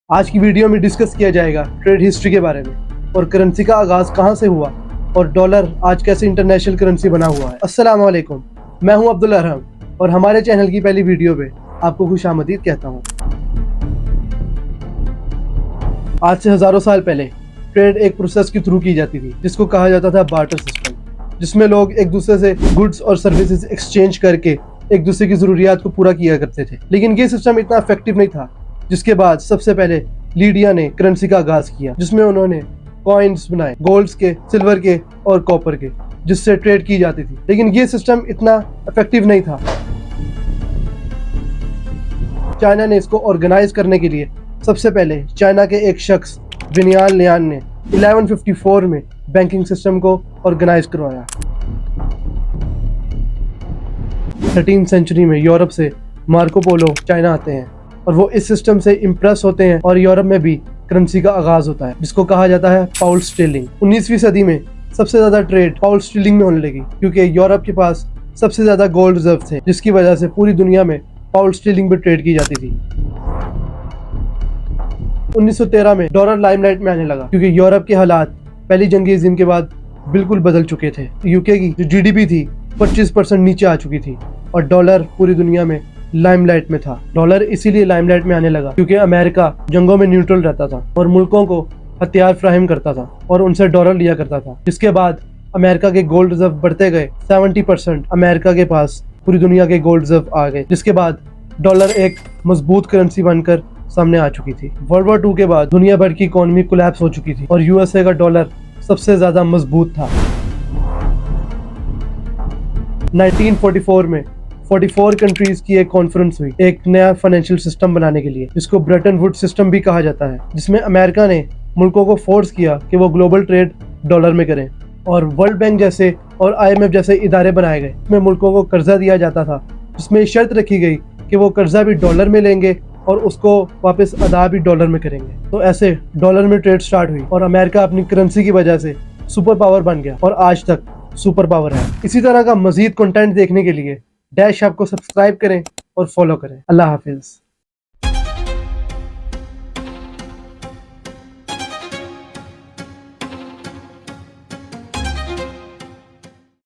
आज की वीडियो में डिस्कस किया जाएगा ट्रेड हिस्ट्री के बारे में और करेंसी का आगाज कहां से हुआ और डॉलर आज कैसे इंटरनेशनल करेंसी बना हुआ है। अस्सलाम वालेकुम, मैं हूं अब्दुल अरहम और हमारे चैनल की पहली वीडियो पे आपको खुशामदीद कहता हूं। आज से हजारों साल पहले ट्रेड एक प्रोसेस के थ्रू की जाती थी जिसको कहा जाता था बार्टर सिस्टम, जिसमें लोग एक दूसरे से गुड्स और सर्विसेज एक्सचेंज करके एक दूसरे की जरूरियात को पूरा किया करते थे। लेकिन ये सिस्टम इतना इफेक्टिव नहीं था, जिसके बाद सबसे पहले लीडिया ने करेंसी का आगाज किया, जिसमें उन्होंने कॉइन्स बनाए गोल्ड्स के, सिल्वर के और कॉपर के, जिससे ट्रेड की जाती थी। लेकिन ये सिस्टम इतना इफेक्टिव नहीं था। चाइना ने इसको ऑर्गेनाइज करने के लिए सबसे पहले चाइना के एक शख्स विनियान लियान ने 1154 में बैंकिंग सिस्टम को ऑर्गेनाइज करवाया। 13वीं सेंचुरी में यूरोप से मार्को पोलो चाइना आते हैं और वो इस सिस्टम से इम्प्रेस होते हैं और यूरोप में भी करेंसी का आगाज होता है, जिसको कहा जाता है पाउंड स्टर्लिंग। 19वीं सदी में सबसे ज्यादा ट्रेड पाउंड स्टर्लिंग में होने लगी, क्योंकि यूरोप के पास सबसे ज्यादा गोल्ड रिजर्व थे, जिसकी वजह से पूरी दुनिया में पाउंड स्टर्लिंग पे ट्रेड की जाती थी। 1913 में डॉलर लाइमलाइट में आने लगा, क्योंकि यूरोप के हालात पहली जंग अज़ीम के बाद बिल्कुल बदल चुके थे। यूके की जो जीडीपी थी 25% नीचे आ चुकी थी और डॉलर पूरी दुनिया में लाइमलाइट में था। डॉलर इसीलिए लाइमलाइट में आने लगा क्योंकि अमेरिका जंगों में न्यूट्रल रहता था और मुल्कों को हथियार फ्राहम करता था और उनसे डॉलर लिया करता था। जिसके बाद अमेरिका के गोल्ड रिजर्व बढ़ते गए, 70% अमेरिका के पास पूरी दुनिया के गोल्ड रिजर्व आ गए, जिसके बाद डॉलर एक मजबूत करेंसी बनकर सामने आ चुकी थी। वर्ल्ड वॉर 2 के बाद दुनिया भर की इकोनॉमी कोलैप्स हो चुकी थी और यूएसए का डॉलर सबसे ज्यादा मजबूत था। 1944 में 44 कंट्रीज की एक कॉन्फ्रेंस हुई एक नया फाइनेंशियल सिस्टम बनाने के लिए, जिसको ब्रेटन वुड्स सिस्टम भी कहा जाता है, जिसमें अमेरिका ने मुल्कों को फोर्स किया कि वो ग्लोबल ट्रेड डॉलर में करें और वर्ल्ड बैंक जैसे और IMF जैसे इदारे बनाए गए, जिसमें मुल्कों को कर्जा दिया जाता था, जिसमें शर्त रखी गई कि वो कर्जा भी डॉलर में लेंगे और उसको वापस अदा भी डॉलर में करेंगे। तो ऐसे डॉलर में ट्रेड स्टार्ट हुई और अमेरिका अपनी करेंसी की वजह से सुपर पावर बन गया और आज तक सुपर पावर है। इसी तरह का मजीद कंटेंट देखने के लिए डैश ऐप को सब्सक्राइब करें और फॉलो करें। अल्लाह हाफिज।